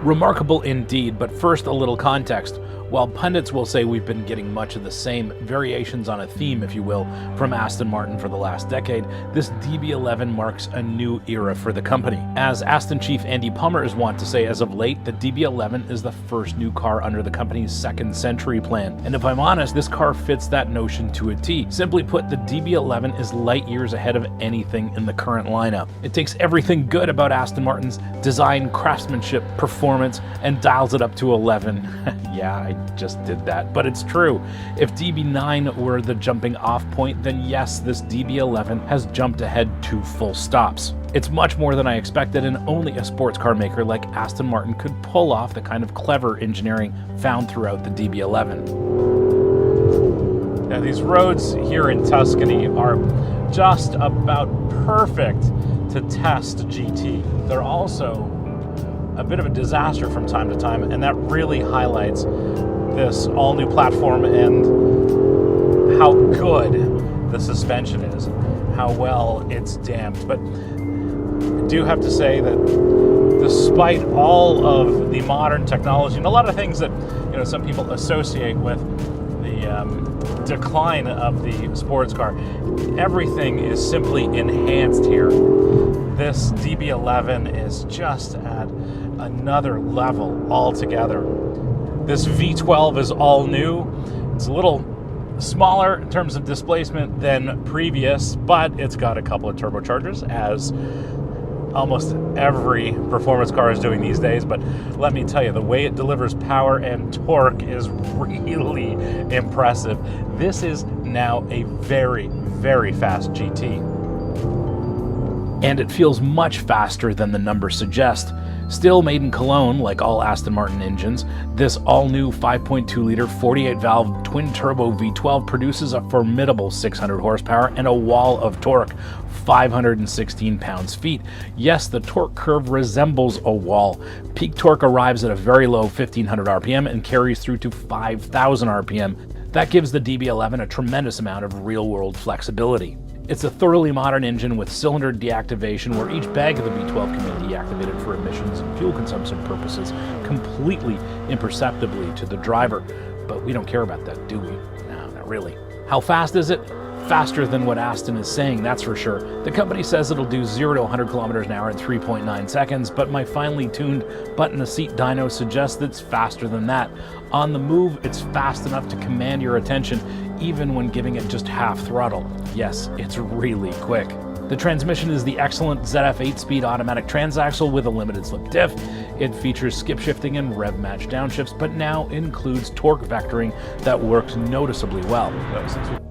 Remarkable indeed, but first a little context. While pundits will say we've been getting much of the same variations on a theme, if you will, from Aston Martin for the last decade, this DB11 marks a new era for the company. As Aston chief Andy Palmer is wont to say, as of late, the DB11 is the first new car under the company's second century plan. And if I'm honest, this car fits that notion to a T. Simply put, the DB11 is light years ahead of anything in the current lineup. It takes everything good about Aston Martin's design, craftsmanship, performance, and dials it up to 11. Yeah, I just did that, but it's true. If DB9 were the jumping off point, then yes, this DB11 has jumped ahead 2 full stops. It's much more than I expected, and only a sports car maker like Aston Martin could pull off the kind of clever engineering found throughout the DB11. Now, these roads here in Tuscany are just about perfect to test GT. They're also a bit of a disaster from time to time, and that really highlights this all-new platform and how good the suspension is, how well it's damped. But I do have to say that despite all of the modern technology and a lot of things that some people associate with the decline of the sports car, everything is simply enhanced here. This DB11 is just at another level altogether. This V12 is all new. It's a little smaller in terms of displacement than previous, but it's got a couple of turbochargers, as almost every performance car is doing these days. But let me tell you, the way it delivers power and torque is really impressive. This is now a very, very fast GT. And it feels much faster than the numbers suggest. Still made in Cologne, like all Aston Martin engines, this all-new 5.2-liter 48-valve twin-turbo V12 produces a formidable 600 horsepower and a wall of torque, 516 pounds-feet. Yes, the torque curve resembles a wall. Peak torque arrives at a very low 1,500 RPM and carries through to 5,000 RPM. That gives the DB11 a tremendous amount of real-world flexibility. It's a thoroughly modern engine with cylinder deactivation, where each bag of the V12 can be deactivated for emissions and fuel consumption purposes completely imperceptibly to the driver. But we don't care about that, do we? No, not really. How fast is it? Faster than what Aston is saying, that's for sure. The company says it'll do 0 to 100 kilometers an hour in 3.9 seconds, but my finely tuned butt-in-the-seat dyno suggests it's faster than that. On the move, it's fast enough to command your attention, even when giving it just half throttle. Yes, it's really quick. The transmission is the excellent ZF 8-speed automatic transaxle with a limited slip diff. It features skip shifting and rev match downshifts, but now includes torque vectoring that works noticeably well. Since we